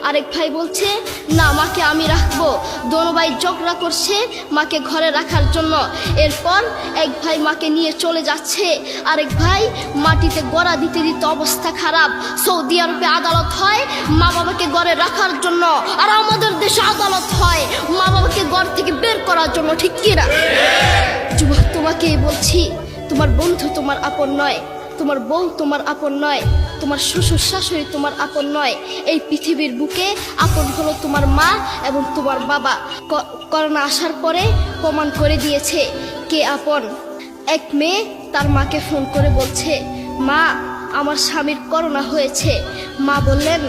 আরেক ভাই বলছে না মাকে আমি রাখবো। দোনো ভাই ঝগড়া করছে মাকে ঘরে রাখার জন্য। এরপর এক ভাই মাকে নিয়ে চলে যাচ্ছে, আরেক ভাই মাটিতে গড়া দিতে দিতে অবস্থা খারাপ। সৌদি আরবে আদালত হয় মা বাবাকে ঘরে রাখার জন্য, আর আমাদের দেশে আদালত হয় মা বাবাকে ঘর থেকে বের করার জন্য, ঠিক কিনা? যুবক, তোমাকেই বলছি, তোমার বন্ধু তোমার আপন নয়, তোমার বউ তোমার আপন নয়, তোমার শ্বশুর শাশুড়ি তোমার আপন নয়। এই পৃথিবীর বুকে আপন হলো তোমার মা এবং তোমার বাবা। করোনা আসার পরে প্রমাণ করে দিয়েছে কে আপন। এক মেয়ে তার মাকে ফোন করে বলছে, মা আমার স্বামীর করোনা হয়েছে। মা বললেন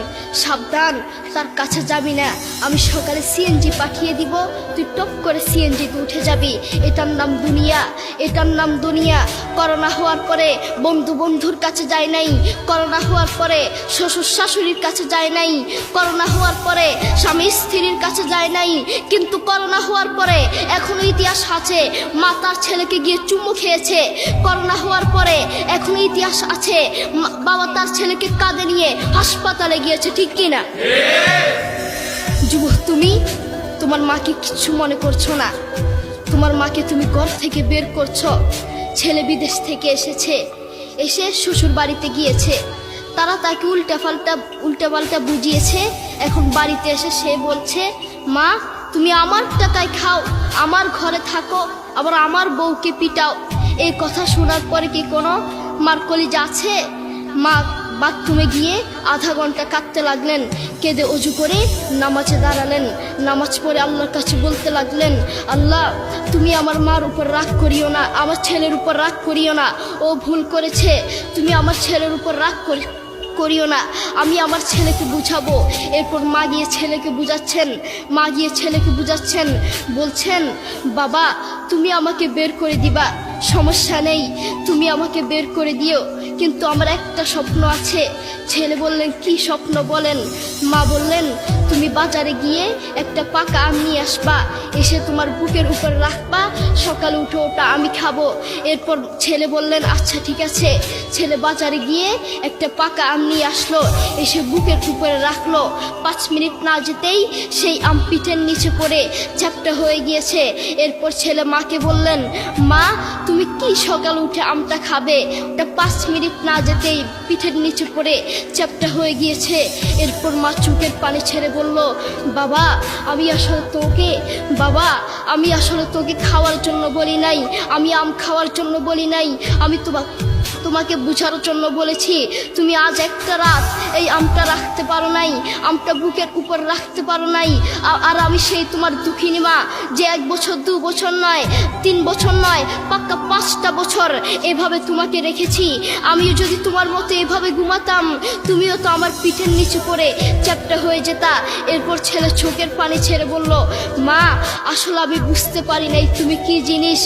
সাবধান, তার কাছে যাবি না, আমি সকালে সিএনজি পাঠিয়ে দিব, তুই টপ করে সিএনজিতে উঠে যাবি। এটার নাম দুনিয়া, এটার নাম দুনিয়া। করোনা হওয়ার পরে বন্ধু বন্ধুর কাছে যায় নাই, করোনা হওয়ার পরে শ্বশুর শাশুড়ির কাছে যায় নাই, করোনা হওয়ার পরে স্বামী স্ত্রীর কাছে যায় নাই, কিন্তু করোনা হওয়ার পরে এখনো ইতিহাস আছে মা তার ছেলেকে গিয়ে চুমু খেয়েছে। করোনা হওয়ার পরে এখনো ইতিহাস আছে বাবা তার ছেলেকে কাঁধে নিয়ে হাসপাতালে গিয়েছে, ঠিক কিনা? যুবক, তুমি তোমার মাকে কিছু মনে করছো না। তোমার মাকে তুমি ঘর থেকে বের করছো। ছেলে বিদেশ থেকে এসেছে, এসে শ্বশুর বাড়িতে গিয়েছে, তারা তাকে উল্টাপাল্টা বুঝিয়েছে। এখন বাড়িতে এসে সে বলছে, মা তুমি আমার টাকায় খাও, আমার ঘরে থাকো, আবার আমার বউকে পিটাও। এই কথা শোনার পরে কি কোনো মার কলিজা আছে? মা বাথরুমে গিয়ে আধা ঘন্টা কাঁদতে লাগলেন, কেঁদে অজু করে নামাজে দাঁড়ালেন। নামাজ পড়ে আল্লাহর কাছে বলতে লাগলেন, আল্লাহ তুমি আমার মার উপর রাগ করিও না, আমার ছেলের উপর রাগ করিও না, ও ভুল করেছে, তুমি আমার ছেলের উপর রাগ করিও না, আমি আমার ছেলেকে বুঝাবো। এরপর মা গিয়ে ছেলেকে বুঝাচ্ছেন, বলছেন বাবা তুমি আমাকে বের করে দিবা, সমস্যা নেই, তুমি আমাকে বের করে দিও, কিন্তু আমার একটা স্বপ্ন আছে। ছেলে বললেন কি স্বপ্ন বলেন? মা বললেন তুমি বাজারে গিয়ে একটা পাকা আম নিয়ে আসবা, এসে তোমার বুকের উপর রাখবা, সকালে উঠে ওটা আমি খাবো। এরপর ছেলে বললেন আচ্ছা ঠিক আছে। ছেলে বাজারে গিয়ে একটা পাকা আম নিয়ে আসলো, এসে বুকের উপরে রাখলো। 5 মিনিট না যেতেই সেই আম পিঠের নিচে পড়ে চ্যাপ্টা হয়ে গিয়েছে। এরপর ছেলে মাকে বললেন, মা তুমি কি সকালে উঠে আমটা খাবে? ওটা 5 মিনিট না যেতেই পিঠের নিচে পড়ে চ্যাপ্টা হয়ে গিয়েছে। এরপর মা চোখের পানি ছেড়ে বলল, বাবা আমি আসলে তোকে খাওয়ার জন্য বলি নাই, আমি আম খাওয়ার জন্য বলি নাই, আমি তোমাকে বুঝার জন্য বলেছি। তুমি আজ একটা রাত এই আমটা রাখতে পারো নাই, আমটা বুকের উপর রাখতে পারো নাই, আর আমি সেই তোমার দুঃখিনী মা যে 1 বছর 2 বছর নয় 3 বছর নয় পাক্কা 5টা বছর এভাবে তোমাকে রেখেছি। আমিও যদি তোমার মতো এভাবে ঘুমাতাম, তুমিও তো আমার পিঠের নিচে পড়ে চ্যাপ্টা হয়ে যেতা। এরপর ছেলে চোখের পানি ছেড়ে বলল, মা আসলে আমি বুঝতে পারি নাই তুমি কি জিনিস।